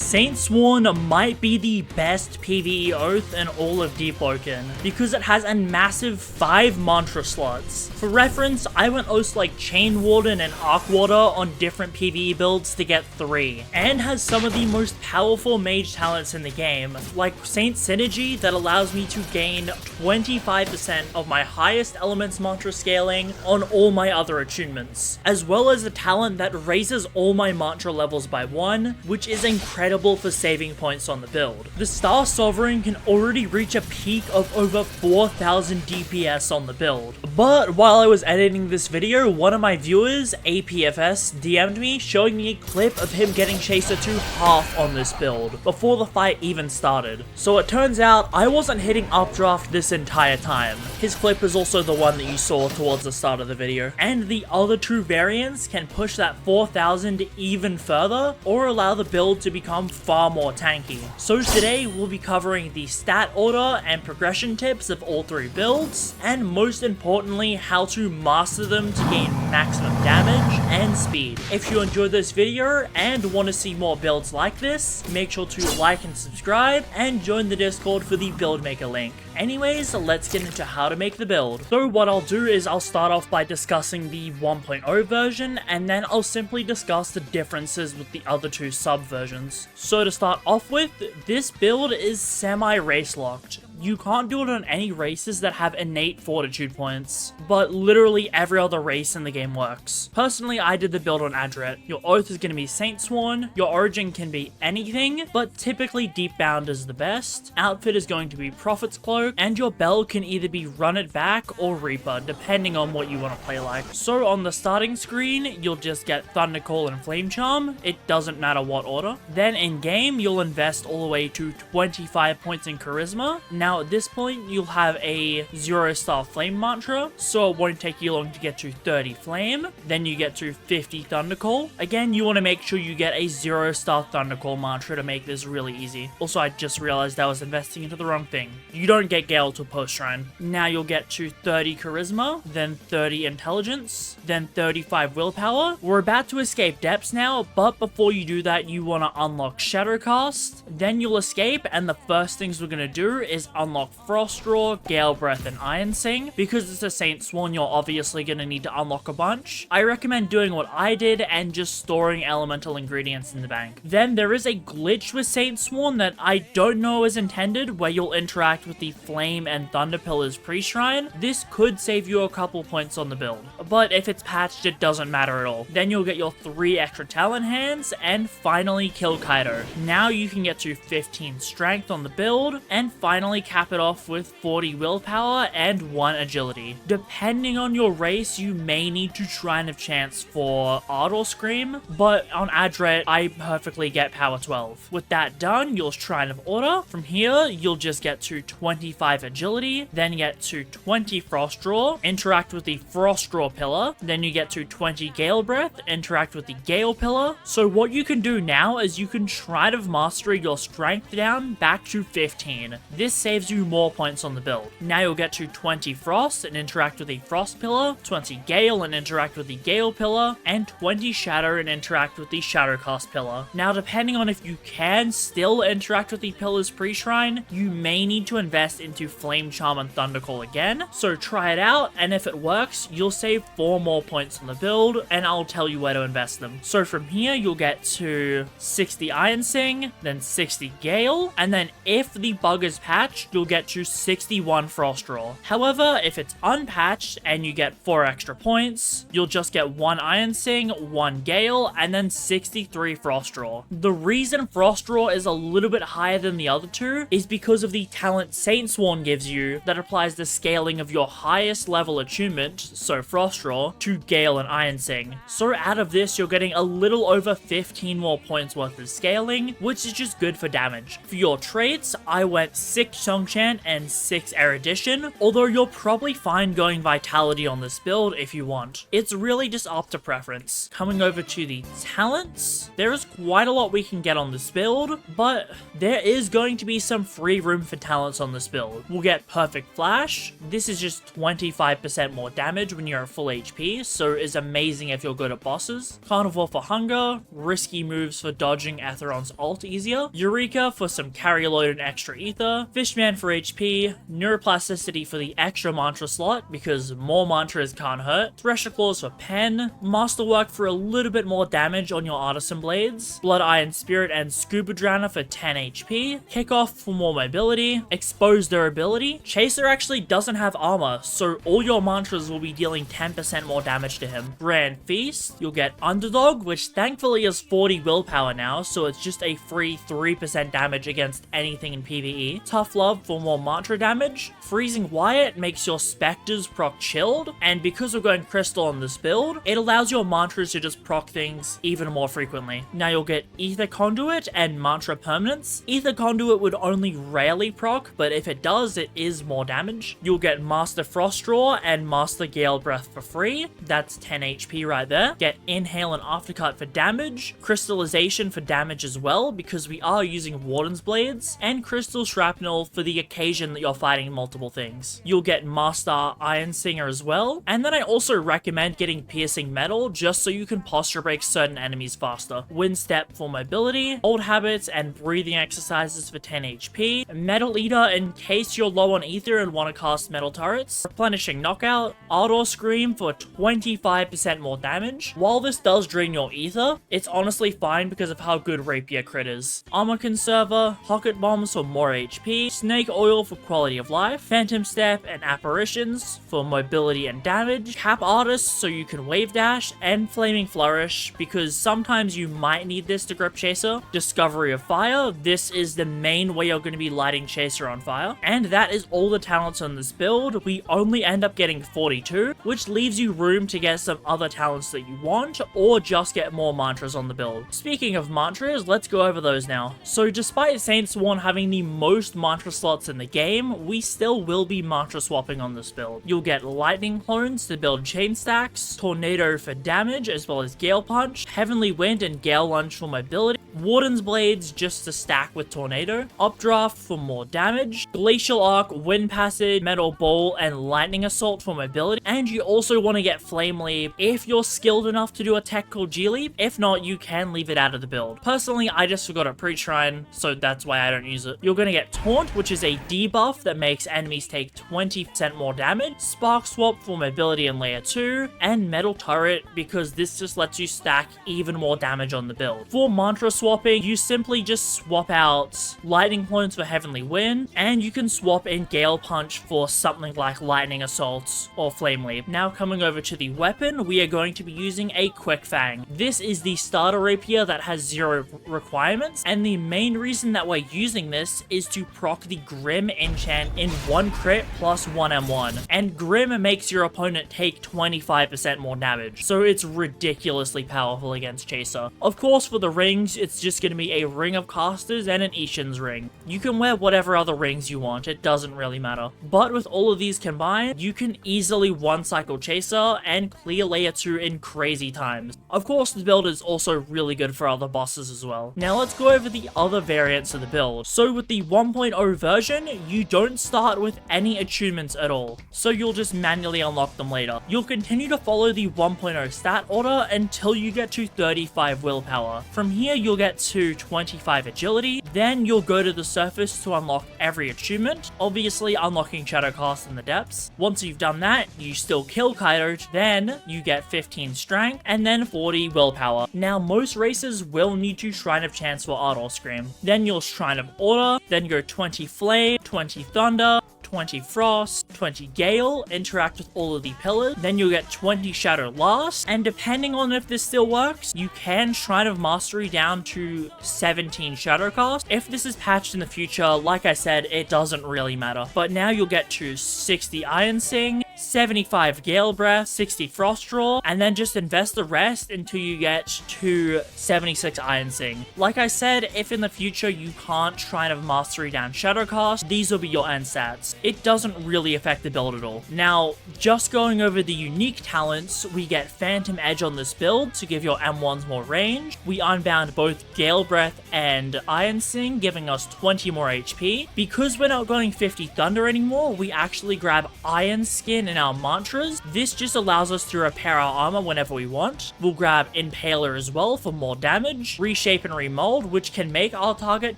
Saintsworn might be the best PvE oath in all of Deepwoken, because it has a massive 5 mantra slots. For reference, I went oaths like Chain Warden and Arc Water on different PvE builds to get 3, and has some of the most powerful mage talents in the game, like Saint Synergy that allows me to gain 25% of my highest elements mantra scaling on all my other attunements, as well as a talent that raises all my mantra levels by 1, which is incredible for saving points on the build. The Star Sovereign can already reach a peak of over 4,000 DPS on the build. But while I was editing this video, one of my viewers, APFS, DM'd me showing me a clip of him getting Chaser to half on this build before the fight even started. So it turns out I wasn't hitting updraft this entire time. His clip is also the one that you saw towards the start of the video. And the other 2 variants can push that 4,000 even further or allow the build to become far more tanky. So today we'll be covering the stat order and progression tips of all 3 builds, and most importantly how to master them to gain maximum damage and speed. If you enjoyed this video and want to see more builds like this, make sure to like and subscribe and join the Discord for the build maker link. Anyways, let's get into how to make the build. So what I'll do is I'll start off by discussing the 1.0 version, and then I'll simply discuss the differences with the other 2 sub versions. So to start off with, this build is semi-race locked. You can't do it on any races that have innate fortitude points, but literally every other race in the game works. Personally, I did the build on Adret. Your oath is going to be Saintsworn, your origin can be anything, but typically Deepbound is the best. Outfit is going to be Prophet's Cloak, and your bell can either be Run It Back or Reaper, depending on what you want to play like. So on the starting screen, you'll just get Thundercall and Flame Charm, it doesn't matter what order. Then in game, you'll invest all the way to 25 points in Charisma. Now at this point, you'll have a 0-star Flame Mantra, so it won't take you long to get to 30 Flame. Then you get to 50 Thundercall. Again, you want to make sure you get a 0-star Thundercall Mantra to make this really easy. Also, I just realized I was investing into the wrong thing. You don't get Gale till post-shrine. Now you'll get to 30 Charisma, then 30 Intelligence, then 35 Willpower. We're about to escape depths now, but before you do that, you want to unlock Shadowcast. Then you'll escape, and the first things we're going to do is unlock Frostdraw, Gale Breath, and Iron Sing. Because it's a Saintsworn, you're obviously going to need to unlock a bunch. I recommend doing what I did and just storing elemental ingredients in the bank. Then there is a glitch with Saintsworn that I don't know is intended, where you'll interact with the Flame and Thunder Pillars pre-shrine. This could save you a couple points on the build, but if it's patched, it doesn't matter at all. Then you'll get your 3 extra talent hands, and finally kill Kaido. Now you can get to 15 strength on the build, and finally cap it off with 40 willpower and 1 agility. Depending on your race, you may need to Shrine of Chance for Art or Scream, but on Adret, I perfectly get power 12. With that done, you'll Shrine of Order. From here, you'll just get to 25 agility, then get to 20 Frostdraw, interact with the Frostdraw pillar, then you get to 20 Gale Breath, interact with the Gale pillar. So what you can do now is you can Shrine of Mastery your strength down back to 15. This saves you more points on the build. Now you'll get to 20 Frost and interact with the Frost pillar, 20 Gale and interact with the Gale pillar, and 20 Shadow and interact with the Shadowcast pillar. Now depending on if you can still interact with the pillars pre-shrine, you may need to invest into Flame Charm and Thundercall again. So try it out, and if it works, you'll save 4 more points on the build, and I'll tell you where to invest them. So from here, you'll get to 60 Iron Sing, then 60 Gale, and then if the bug is patched, you'll get to 61 Frostdraw. However, if it's unpatched and you get 4 extra points, you'll just get 1 Iron Sing, 1 Gale, and then 63 Frostdraw. The reason Frostdraw is a little bit higher than the other 2 is because of the talent Saintsworn gives you that applies the scaling of your highest level attunement, so Frostdraw, to Gale and Iron Sing. So out of this, you're getting a little over 15 more points worth of scaling, which is just good for damage. For your traits, I went 6 Songchan, and 6 Erudition, although you're probably fine going Vitality on this build if you want. It's really just up to preference. Coming over to the talents, there is quite a lot we can get on this build, but there is going to be some free room for talents on this build. We'll get Perfect Flash. This is just 25% more damage when you're at full HP, so is amazing if you're good at bosses. Carnivore for hunger, risky moves for dodging Atheron's ult easier. Eureka for some carry load and extra ether. Fishman for HP, neuroplasticity for the extra mantra slot because more mantras can't hurt. Thresher Claws for pen, Masterwork for a little bit more damage on your Artisan Blades, Blood Iron Spirit and Scuba Drowner for 10 HP, Kickoff for more mobility, Exposed durability. Chaser actually doesn't have armor, so all your mantras will be dealing 10% more damage to him. Grand Feast, you'll get Underdog, which thankfully is 40 willpower now, so it's just a free 3% damage against anything in PvE. Tough Love for more mantra damage. Freezing Wyatt makes your specters proc chilled, and because we're going crystal on this build, it allows your mantras to just proc things even more frequently. Now you'll get Ether Conduit and Mantra Permanence. Ether Conduit would only rarely proc, but if it does, it is more damage. You'll get Master Frost Draw and Master Gale Breath for free. That's 10 HP right there. Get Inhale and Aftercut for damage. Crystallization for damage as well, because we are using Warden's Blades. And Crystal Shrapnel for the occasion that you're fighting multiple things. You'll get Master Iron Singer as well. And then I also recommend getting Piercing Metal, just so you can posture break certain enemies faster. Wind Step for mobility. Old Habits and breathing exercises for 10 HP. Metal Eater in case you're low on ether and want to cast metal turrets. Replenishing Knockout. Ardor Scream for 25% more damage. While this does drain your ether, it's honestly fine because of how good Rapier crit is. Armor Conserver. Pocket Bombs for more HP. Snake Oil for quality of life. Phantom Step and Apparitions for mobility and damage. Cap Artist so you can wave dash. And Flaming Flourish because sometimes you might need this to grip Chaser. Discovery of Fire. This is the main way you're going to be lighting Chaser on fire. And that is all the talents on this build. We only end up getting 42, which leaves you room to get some other talents that you want, or just get more mantras on the build. Speaking of mantras, let's go over those now. So despite Saintsworn having the most mantra slots in the game, we still will be mantra swapping on this build. You'll get Lightning Clones to build chain stacks, Tornado for damage as well as Gale Punch, Heavenly Wind and Gale Lunge for mobility, Warden's Blades just to stack with Tornado, Updraft for more damage, Glacial Arc, Wind Passage, Metal Ball, and Lightning Assault for mobility, and you also want to get Flame Leap if you're skilled enough to do a tech called G-Leap. If not, you can leave it out of the build. Personally, I just forgot a pre-shrine, so that's why I don't use it. You're going to get Taunt, which is a debuff that makes enemies take 20% more damage, Spark Swap for mobility in layer 2, and Metal Turret because this just lets you stack even more damage on the build. For mantra swapping, you simply just swap out Lightning Clones for Heavenly Wind, and you can swap in Gale Punch for something like Lightning Assault or Flame Leap. Now coming over to the weapon, we are going to be using a Quick Fang. This is the starter rapier that has 0 requirements, and the main reason that we're using this is to proc the Grim enchant in 1 crit plus 1 M1, and Grim makes your opponent take 25% more damage, so it's ridiculously powerful against Chaser. Of course, for the rings, it's just going to be a Ring of Casters and an Ishin's Ring. You can wear whatever other rings you want, it doesn't really matter. But with all of these combined, you can easily one-cycle Chaser and clear layer 2 in crazy times. Of course, the build is also really good for other bosses as well. Now let's go over the other variants of the build. So with the 1.0 version, you don't start with any attunements at all, so you'll just manually unlock them later. You'll continue to follow the 1.0 stat order until you get to 35 willpower. From here, you'll get to 25 agility, then you'll go to the surface to unlock every attunement, obviously unlocking Shadowcast in the depths. Once you've done that, you still kill Kaido, then you get 15 strength, and then 40 willpower. Now most races will need to Shrine of Chance for Ardor Scream. Then you'll Shrine of Order, then go 20 Flame, 20 Thunder, 20 Frost, 20 Gale, interact with all of the pillars, then you'll get 20 Shadow last, and depending on if this still works, you can Shrine of Mastery down to 17 Shadowcast. If this is patched in the future, like I said, it doesn't really matter. But now you'll get to 60 Iron Sing, 75 Gale Breath, 60 Frost Draw, and then just invest the rest until you get to 76 Iron Sing. Like I said, if in the future you can't Shrine of Mastery down Shadowcast, these will be your end stats. It doesn't really affect the build at all. Now, just going over the unique talents, we get Phantom Edge on this build to give your M1s more range. We unbound both Gale Breath and Iron Sing, giving us 20 more HP. Because we're not going 50 Thunder anymore, we actually grab Iron Skin in our mantras. This just allows us to repair our armor whenever we want. We'll grab Impaler as well for more damage. Reshape and Remold, which can make our target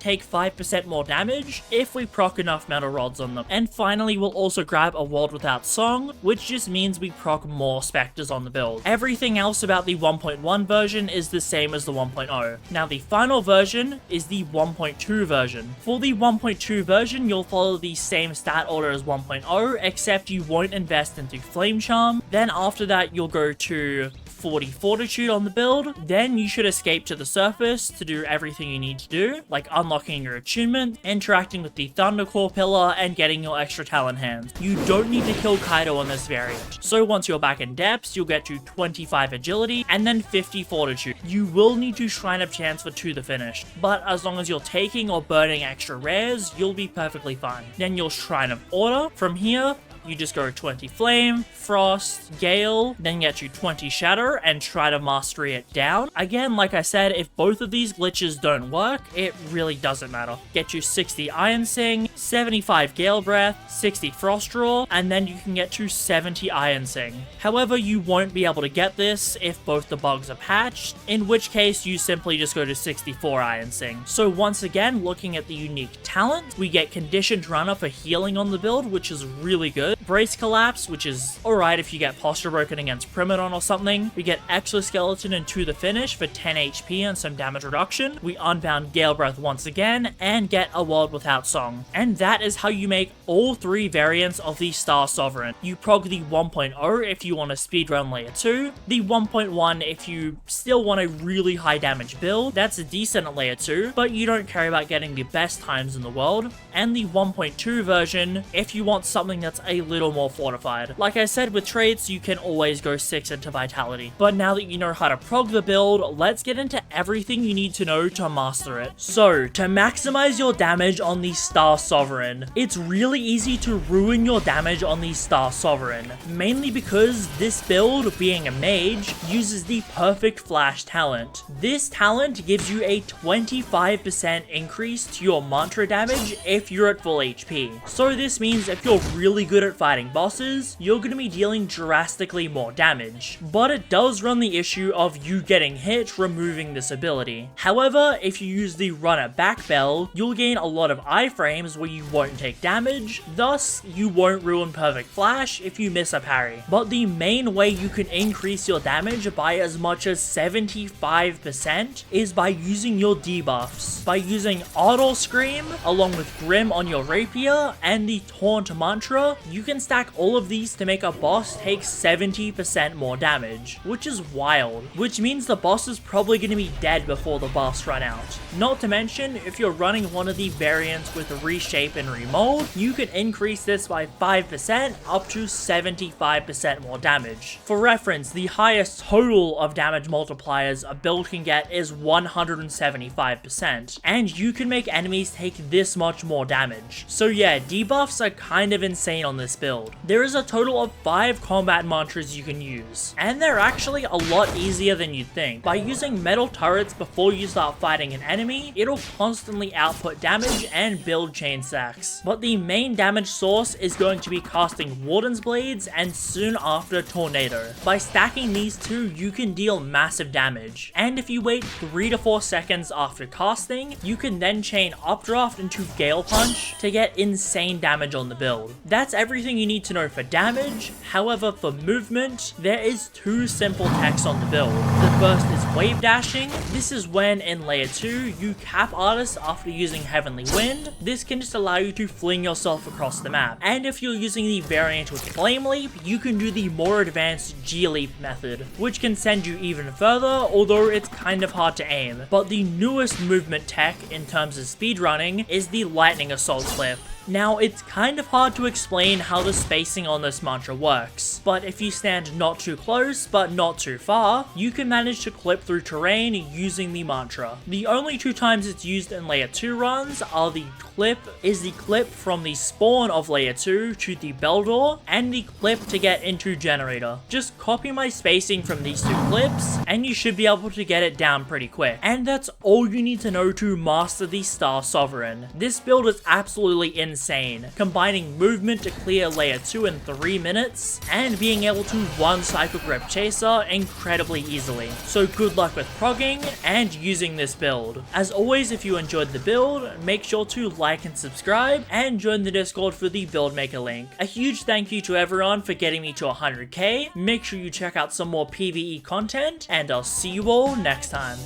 take 5% more damage if we proc enough metal rods on them. And finally, we'll also grab a World Without Song, which just means we proc more specters on the build. Everything else about the 1.1 version is the same as the 1.0. Now, the final version is the 1.2 version. For the 1.2 version, you'll follow the same stat order as 1.0, except you won't invest into Flame Charm. Then after that, you'll go to 40 Fortitude on the build. Then you should escape to the surface to do everything you need to do, like unlocking your attunement, interacting with the Thundercore pillar, and getting your extra talent hands. You don't need to kill Kaido on this variant. So once you're back in depths, you'll get to 25 Agility and then 50 Fortitude. You will need to Shrine of Chance for 2 to finish, but as long as you're taking or burning extra rares, you'll be perfectly fine. Then you'll Shrine of Order. From here, you just go 20 Flame, Frost, Gale, then get you 20 Shatter, and try to Mastery it down. Again, like I said, if both of these glitches don't work, it really doesn't matter. Get you 60 Iron Sing, 75 Gale Breath, 60 Frost Draw, and then you can get to 70 Iron Sing. However, you won't be able to get this if both the bugs are patched, in which case you simply just go to 64 Iron Sing. So once again, looking at the unique talent, we get Conditioned Runner for healing on the build, which is really good. Brace Collapse, which is alright if you get posture broken against Primadon or something. We get Exoskeleton and To the Finish for 10 HP and some damage reduction. We unbound Gale Breath once again, and get a World Without Song. And that is how you make all 3 variants of the Star Sovereign. You prog the 1.0 if you want to speedrun layer 2, the 1.1 if you still want a really high damage build, that's a decent at layer 2, but you don't care about getting the best times in the world, and the 1.2 version if you want something that's a little more fortified. Like I said, with traits, you can always go 6 into Vitality. But now that you know how to prog the build, let's get into everything you need to know to master it. So, to maximize your damage on the Star Sovereign, it's really easy to ruin your damage on the Star Sovereign, mainly because this build, being a mage, uses the Perfect Flash talent. This talent gives you a 25% increase to your mantra damage if you're at full HP. So this means if you're really good at fighting bosses, you're going to be dealing drastically more damage. But it does run the issue of you getting hit removing this ability. However, if you use the Runner Back Bell, you'll gain a lot of iframes where you won't take damage, thus you won't ruin Perfect Flash if you miss a parry. But the main way you can increase your damage by as much as 75% is by using your debuffs. By using Auto Scream along with Grim on your rapier and the Taunt mantra, you can stack all of these to make a boss take 70% more damage, which is wild, which means the boss is probably going to be dead before the boss run out. Not to mention, if you're running one of the variants with Reshape and Remold, you can increase this by 5% up to 75% more damage. For reference, the highest total of damage multipliers a build can get is 175%, and you can make enemies take this much more damage. So yeah, debuffs are kind of insane on this build. There is a total of 5 combat mantras you can use, and they're actually a lot easier than you'd think. By using metal turrets before you start fighting an enemy, it'll constantly output damage and build chain stacks. But the main damage source is going to be casting Warden's Blades and soon after Tornado. By stacking these two, you can deal massive damage, and if you wait 3 to 4 seconds after casting, you can then chain Updraft into Gale Punch to get insane damage on the build. That's everything you need to know for damage. However, for movement, there is 2 simple techs on the build. The first is Wave Dashing. This is when in layer 2, you cap Artists after using Heavenly Wind. This can just allow you to fling yourself across the map. And if you're using the variant with Flame Leap, you can do the more advanced G-Leap method, which can send you even further, although it's kind of hard to aim. But the newest movement tech in terms of speedrunning is the Lightning Assault clip. Now, it's kind of hard to explain how the spacing on this mantra works, but if you stand not too close but not too far, you can manage to clip through terrain using the mantra. The only two times it's used in layer 2 runs are the clip from the spawn of layer 2 to the bell door, and the clip to get into generator. Just copy my spacing from these two clips and you should be able to get it down pretty quick. And that's all you need to know to master the Star Sovereign. This build is absolutely insane, combining movement to clear layer 2 in 3 minutes and being able to one cycle grip chaser incredibly easily. So good luck with progging and using this build. As always, if you enjoyed the build, make sure to like and subscribe and join the Discord for the build maker link. A huge thank you to everyone for getting me to 100k. Make sure you check out some more PvE content and I'll see you all next time.